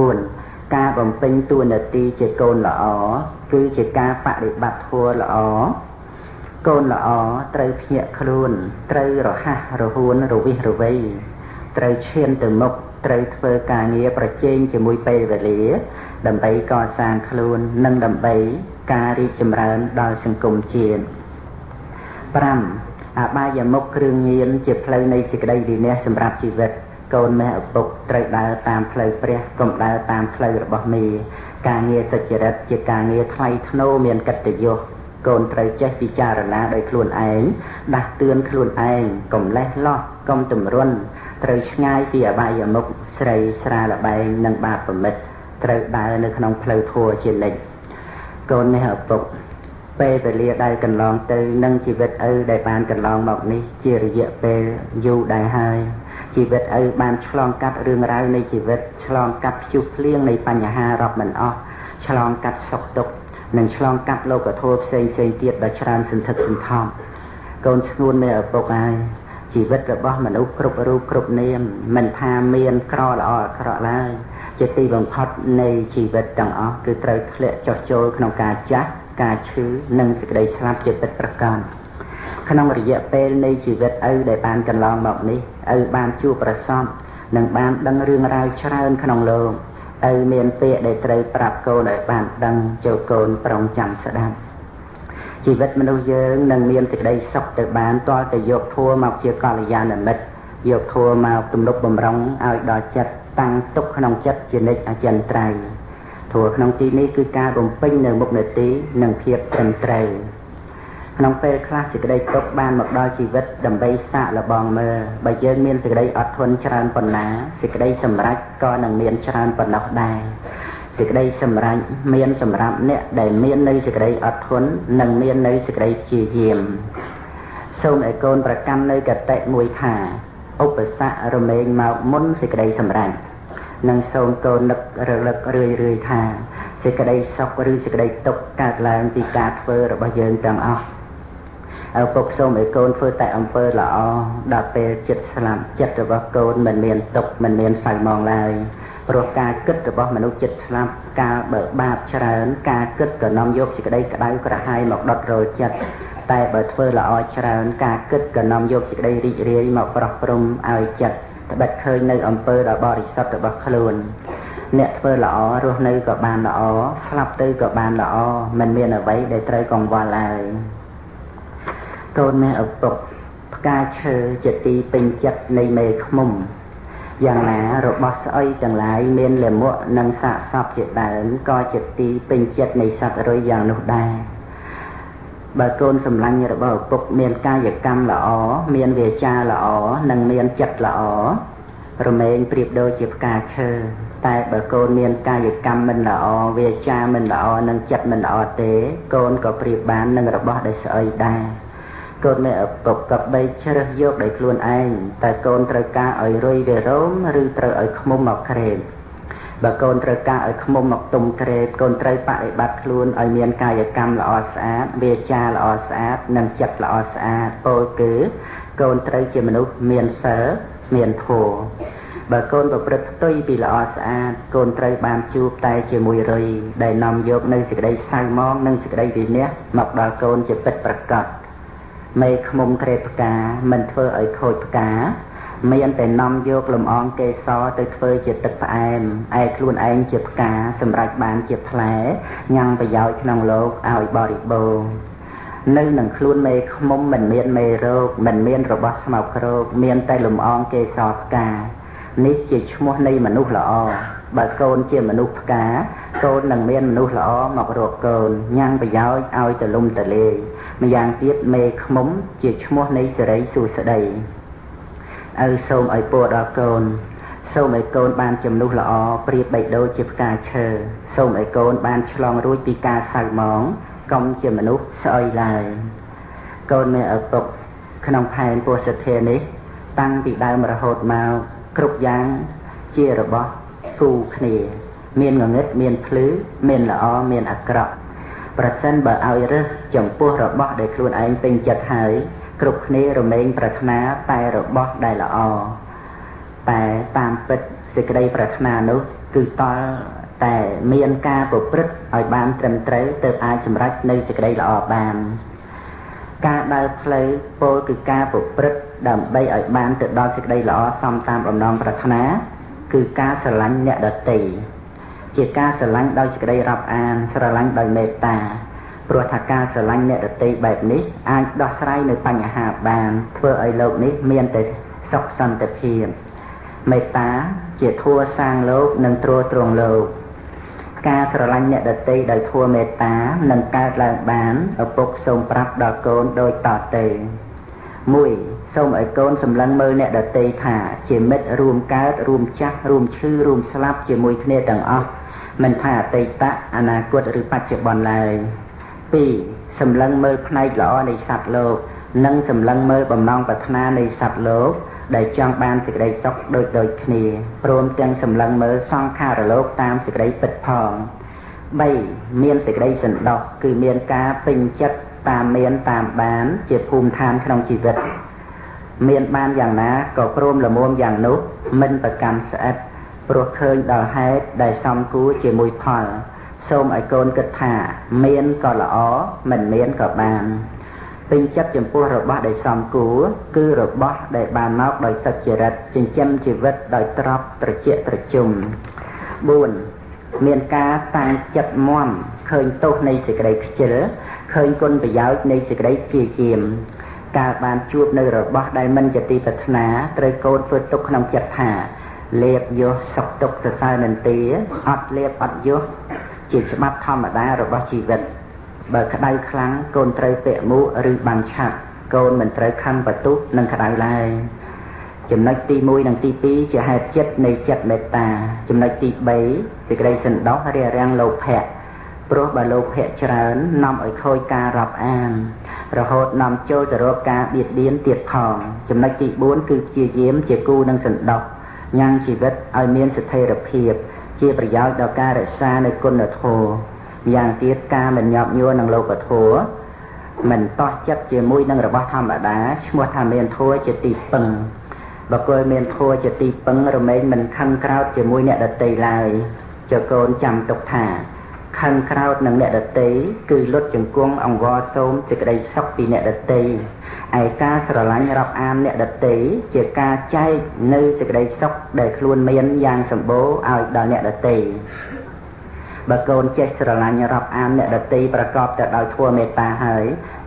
4. ការបំពេញតួនាទីជាកូនល្អគឺជាការបដិបត្តិធម៌ល្អកូនល្អត្រូវភ្ញាក់ខ្លួនត្រូវរហ័សរហួនរវិះរវៃត្រូវឈានទៅមុខត្រូវធ្វើការងារប្រជែងជាមួយពេលវេលាដើម្បីកសាងខ្លួននិងដើម្បីការរីកចម្រើនដល់សង្គមជាតិ 5. អបាយមុខគ្រឿងញៀនជាផ្លូវនៃសេចក្តីវិន័យសម្រាប់ជីវិតកូនមេឪពុកត្រូវដើរតាមផ្លូវព្រះកុំដើរតាមផ្លូវរបស់មេការងារសុចរិតជាការងារថ្លៃថ្នូរមានកិត្តិយសកូនត្រូវចេះពិចារណាដោយខ្លួនឯងដាស់តឿនខ្លួនឯងកុំលេះលោះកុំទម្រុនត្រូវឆ្ងាយពីអបាយមុខស្រីស្រាលបែងនិងបាបប្រមិតត្រូវដើរនៅក្នុងផ្លូវធម៌ជានិច្ចកូនមេឪពុកពេលវេលាដែលកន្លងទៅនឹងជីវិតឪដែលបានកន្លងមកនេះជារយៈពេលយូរដែរហើយជីវិតឪបានឆ្លងកាត់រឿងរ៉ាវនៃជីវិតឆ្លងកាត់ព្យុះភ្លៀងនៃបញ្ហារាប់មិនអស់ឆ្លងកាត់សុខទុក្ខនិងឆ្លងកាត់លោកធម៌ផ្សេងទៀតដ៏ច្រើនសន្ធឹកសន្ធាប់កូនស្ងួនមេឪពុកហើយជីវិតរបស់មនុស្សគ្រប់រូបគ្រប់នាមមិនថាមានក្រល្អអាក្រក់ឡើយជាទីបំផុតនៃជីវិតទាំងអស់គឺត្រូវធ្លាក់ចុះចូលក្នុងការចាស់ការឈឺនិងសេចក្តីស្លាប់ជាពិតប្រាកដក្នុងរយៈពេលនៃជីវិតឪដែលបានកន្លងមកនេះឪបានជួបប្រសពនិងបានដឹងរឿងរ៉ាវច្រើនក្នុងលោកឪមានពាក្យដែលត្រូវប្រាប់កូនឲ្យបានដឹងចូលកូនប្រុងចាំស្ដាប់ជីវិតមនុស្សយើងនឹងមានសេចក្តីសុខទៅបានទាល់តែយកធម៌មកជាកល្យាណមិត្តយកធម៌មកទំនុកបំរុងឲ្យដល់ចិត្តតាំងទុកក្នុងចិត្តជានិច្ចអចិន្ត្រៃយ៍ធម៌ក្នុងទីនេះគឺការបំពេញនៅមុខនាទីនិងភាពត្រឹមត្រូវក្នុងពេលខ្លះសេចក្តីទុកបានមកដល់ជីវិតដើម្បីសាកល្បងមើលបើយើងមានសេចក្តីអត់ធន់ច្រើនប៉ុណ្ណាសេចក្តីសម្រេចក៏នឹងមានច្រើនប៉ុណ្ណោះដែរសេចក្តីសម្រេចមានសម្រាប់អ្នកដែលមាននៅសេចក្តីអត់ធន់និងមាននៅសេចក្តីព្យាយាមសូមឲ្យកូនប្រកាន់នៅកតិមួយថាឧបសគ្គរមែងមកមុនសេចក្តីសម្រេចនិងសូមកូននឹករលឹករឿយថាសេចក្តីសុខឬសេចក្តីទុក្ខកើតឡើងពីការធ្វើរបស់យើងទាំងអស់ឪពុកសូមឲ្យកូនធ្វើតែអំពើល្អដល់ពេលចិត្តស្លាប់ចិត្តរបស់កូនមិនមានទុក្ខមិនមានសៅហ្មងឡើយព្រោះការគិតរបស់មនុស្សចិត្តស្លាប់ការបើបាបច្រើនការគិតក៏នាំយកសេចក្តីក្តៅក្រហាយមកដុតរលចិត្តតែបើធ្វើល្អច្រើនការគិតក៏នាំយកសេចក្តីរីករាយមកប្រោះព្រំឲ្យចិត្តត្បិតឃើញនៅអំពើដ៏បរិសុទ្ធរបស់ខ្លួនអ្នកធ្វើល្អរស់នៅក៏បានល្អស្លាប់ទៅក៏បានល្អមិនមានអ្វីដែលត្រូវកង្វល់ឡើយកូនមេឪពុកផ្កាឈើជាទីពេញចិត្តនៃមេឃ្មុំយ៉ាងណារបស់ស្អុយទាំងឡាយមានលាមកនិងសាកសពជាដើមក៏ជាទីពេញចិត្តនៃសត្វរុយយ៉ាងនោះដែរបើកូនសម្លាញ់របស់ឪពុកមានកាយកម្មល្អមានវាចាល្អនិងមានចិត្តល្អរមែងប្រៀបដូចជាផ្កាឈើតែបើកូនមានកាយកម្មមិនល្អវាចាមិនល្អនិងចិត្តមិនល្អទេកូនក៏ប្រៀបបាននឹងរបស់ដែលស្អុយដែរកូនមេឪពុកក៏បីជ្រើសយកដោយខ្លួនឯងតែកូនត្រូវការឲ្យរុយវារោមឬត្រូវឲ្យឃ្មុំមកក្រេបបើកូនត្រូវការឲ្យឃ្មុំមកទុំក្រេបកូនត្រូវបប្រតិបត្តិខ្លួនឲ្យមានកាយកម្មល្អស្អាតវាចាល្អស្អាតនិងចិត្តល្អស្អាតពោលគឺកូនត្រូវជាមនុស្សមានសិលមានធម៌បើកូនប្រព្រឹត្តផ្ទុយពីល្អស្អាតកូនត្រូវបានជួបតែជាមួយរុយដែលនាំយកនៅសេចក្តីសៅហ្មងនិងសេចក្តីវិន័យមកដល់កូនជាពិតប្រាកដមេឃ្មុំក្រេបផ្កាមិនធ្វើឲ្យខូចផ្កាមានតែនាំយកលំអងកេសរទៅធ្វើជាទឹកផ្អែមឯខ្លួនឯងជាផ្កាសម្រាប់បានជាផ្លែញ៉ាំប្រយោជន៍ក្នុងលោកឲ្យបរិបូរណ៍នៅនឹងខ្លួនមេឃ្មុំមិនមានមេរោគមិនមានរបស់ស្មោកគ្រោកមានតែលំអងកេសរផ្កានេះជាឈ្មោះនៃមនុស្សល្អបើកូនជាមនុស្សផ្កាកូននឹងមានមនុស្សល្អមករកកូនញ៉ាំប្រយោជន៍ឲ្យទលំទលាយម្យ៉ាងទៀតមេឃ្មុំជាឈ្មោះនៃសិរីសួស្តីឪសូមឲ្យពរដល់កូនសូមឲ្យកូនបានជាមនុស្សល្អប្រៀបបីដូចជាផ្កាឈើសូមឲ្យកូនបានឆ្លងរួចពីការសៅហ្មងកុំជាមនុស្សស្អុយឡើយកូនមេឪពុកក្នុងផែនពោធិធានេះតាំងពីដើមរហូតមកគ្រប់យ៉ាងជារបស់គូគ្នាមានងងឹតមានភ្លឺមានល្អមានអាក្រក់ប្រសិនបើឲ្យរើសចំពោះរបស់ដែលខ្លួនឯងពេញចិត្តហើយគ្រប់គ្នារមែងប្រាថ្នាតែរបស់ដែលល្អតែតាមពិតសេចក្តីប្រាថ្នានោះ គឺតលតែមានការប្រព្រឹត្តឲ្យបានត្រឹមត្រូវទើបអាចសម្រេចនៅសេចក្តីល្អបានការដើរផ្លូវពោលគឺការប្រព្រឹត្តដើម្បីឲ្យបានទៅដល់សេចក្តីល្អសមតាមបំណងប្រាថ្នាគឺការស្រឡាញ់អ្នកដទៃជាការស្រឡាញ់ដោយសេចក្តីរាប់អានស្រឡាញ់ដោយមេត្តាព្រោះថាការស្រឡាញ់អ្នកដទៃបែបនេះអាចដោះស្រាយនៅបញ្ហាបានធ្វើឲ្យលោកនេះមានតែសុខសន្តិភាពមេត្តាជាធម៌សាងលោកនិងទ្រទ្រង់លោកការស្រឡាញ់អ្នកដទៃដោយធម៌មេត្តានឹងកើតឡើងបានឪពុកសូមប្រាប់ដល់កូនដូចតទៅ1សូមឲ្យកូនសម្លឹងមើលអ្នកដទៃថាជាមិត្តរួមកើតរួមចាស់រួមឈឺរួមស្លាប់ជាមួយគ្នាទាំងអស់មិនថាអតីតអនាគតឬបច្ចុប្បន្នឡើយ2សម្លឹងមើលផ្នែកល្អនៃសត្វលោកនិងសម្លឹងមើលបំណងប្រាថ្នានៃសត្វលោកដែលចង់បានសេចក្តីសុខដូចគ្នាព្រមទាំងសម្លឹងមើលសង្ខារលោកតាមសេចក្តីពិតផង3មានសេចក្តីសន្តោសគឺមានការពេញចិត្តតាមមានតាមបានជាភូមិឋានក្នុងជីវិតមានបានយ៉ាងណាក៏ព្រមល្មមយ៉ាងនោះមិនប្រកាន់ស្អិតព្រោះឃើញដល់ហេតុដែលសមគួរជាមួយផលសូមឲ្យកូនគិតថាមានក៏ល្អមិនមានក៏បានពេញចិត្តចំពោះរបស់ដែលសមគួរគឺរបស់ដែលបានមកដោយសុចរិតចិញ្ចឹមជីវិតដោយទ្រព្យត្រជាក់ត្រជុំ4មានការតាំងចិត្តមាំឃើញទោសនៃសេចក្តីខ្ជិលឃើញគុណប្រយោជន៍នៃសេចក្តីព្យាយាមការបានជួបនៅរបស់ដែលមិនជាទីប្រាថ្នាត្រូវកូនធ្វើទុកក្នុងចិត្តថាលេបយសសុខទុក្ខសរសើរនិន្ទាអត់លេបអត់យសជាច្បាប់ធម្មតារបស់ជីវិតបើក្តៅខ្លាំងកូនត្រូវពាក់មួកឬបាំងឆាប់កូនមិនត្រូវខឹងបន្ទុះនឹងក្តៅឡើយចំណុចទី1និងទី2ជាហេតុចិត្តនៃចិត្តមេត្តាចំណុចទី3សេចក្តីសន្តោសរារាំងលោភៈព្រោះបើលោភៈច្រើននាំឲ្យខូចការរាប់អានរហូតនាំចូលទៅរកការបៀតបៀនទៀតផងចំណុចទី4គឺព្យាយាមជាគូនឹងសន្តោសញ៉ាំងជីវិតឲ្យមានស្ថិរភាពជាប្រយោជន៍ដល់ការរក្សានៅគុណធម៌យ៉ាងទៀតការមិនញាប់ញ័រនឹងលោកធម៌មិនតោះចិត្តជាមួយនឹងរបស់ធម្មតាឈ្មោះថាមានធម៌ជាទីពឹងបើគល់មានធម៌ជាទីពឹងរមែងមិនខឹងក្រោធជាមួយអ្នកដទៃឡើយចៅកូនចាំទុកថាខឹងក្រោធនឹងអ្នកដទៃគឺលុតជង្គង់អង្វរសូមសេចក្តីសុខពីអ្នកដទៃឯការស្រឡាញ់រាប់អានអ្នកដទៃជាការចែកនៅសេចក្តីសុខដែលខ្លួនមានយ៉ាងសម្បូរឲ្យដល់អ្នកដទៃបើកូនចេះស្រឡាញ់រាប់អានអ្នកដទៃប្រកបទៅដោយធម៌មេត្តាហើយ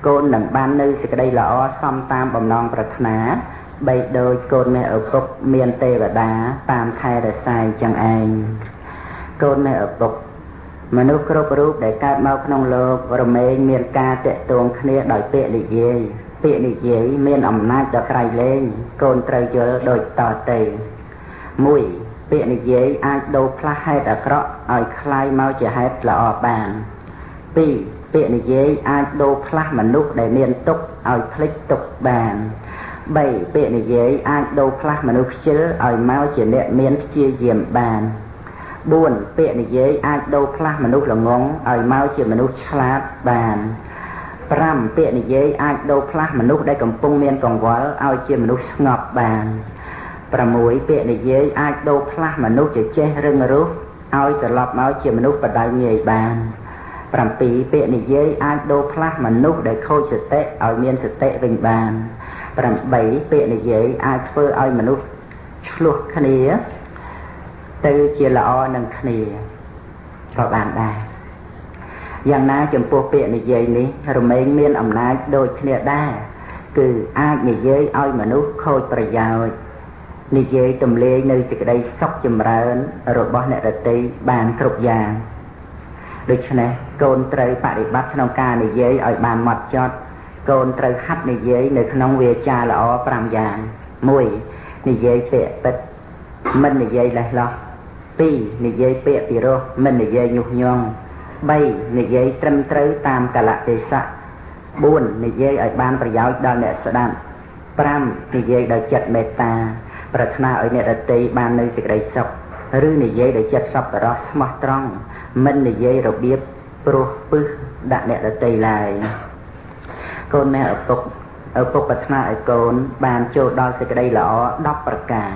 កូននឹងបាននៅសេចក្តីល្អសមតាមបំណងប្រាថ្នាបីដូចកូនមេឪពុកមានទេវតាតាមថែរក្សាចឹងឯងកូនមេឪពុកមនុស្សគ្រប់រូបដែលកើតមកក្នុងលោករមែងមានការតាក់ទងគ្នាដោយពាក្យនិយាយពាក្យនិយាយមានអំណាចដល់ក្រៃលែងកូនត្រូវយល់ដូចតទៅ1ពាក្យនិយាយអាចដូរផ្លាស់ហេតុអាក្រក់ឲ្យคล้ายមកជាហេតុល្អបាន2ពាក្យនិយាយអាចដូរផ្លាស់មនុស្សដែលមានទុក្ខឲ្យភ្លេចទុក្ខបាន3ពាក្យនិយាយអាចដូរផ្លាស់មនុស្សខ្ជិលឲ្យមកជាអ្នកមានព្យាយាមបាន4ពាក្យនិយាយអាចដូរផ្លាស់មនុស្សល្ងង់ឲ្យមកជាមនុស្សឆ្លាតបាន5ពាក្យនិយាយអាចដូរផ្លាស់មនុស្សដែលកំពុងមានកង្វល់ឲ្យជាមនុស្សស្ងប់បាន6ពាក្យនិយាយអាចដូរផ្លាស់មនុស្សជាចេះរឹងរូសឲ្យត្រឡប់មកជាមនុស្សបដៅងាយបាន7ពាក្យនិយាយអាចដូរផ្លាស់មនុស្សដែលខូចសតិឲ្យមានសតិវិញបាន8ពាក្យនិយាយអាចធ្វើឲ្យមនុស្សឆ្លោះគ្នាទៅជាល្អនឹងគ្នាក៏បានដែរយ៉ាងណាចំពោះពាក្យនិយាយនេះរមែងមានអំណាចដូចគ្នាដែរគឺអាចនិយាយឲ្យមនុស្សខូចប្រយោជន៍និយាយទម្លាយនៅសេចក្តីសុខចម្រើនរបស់អ្នកដទៃបានគ្រប់យ៉ាងដូច្នេះកូនត្រូវបប្រតិបត្តិក្នុងការនិយាយឲ្យបានហ្មត់ចត់កូនត្រូវហាត់និយាយនៅក្នុងវាចាល្អ5យ៉ាង1និយាយពាក្យពិតមិននិយាយលេះលោះ2និយាយពាក្យពិរោះមិននិយាយញុះញង់3និយាយត្រឹមត្រូវតាមកលៈទេសៈ4និយាយឲ្យបានប្រយោជន៍ដល់អ្នកស្ដាប់5និយាយដោយចិត្តមេត្តាប្រាថ្នាឲ្យអ្នកដទៃបាននៅសេចក្តីសុខឬនិយាយដោយចិត្តសប្បុរសស្មោះត្រង់មិននិយាយរបៀបព្រោះពឹសដាក់អ្នកដទៃឡើយកូនម៉ែឪពុកប្រាថ្នាឲ្យកូនបានចូលដល់សេចក្តីល្អ10ប្រការ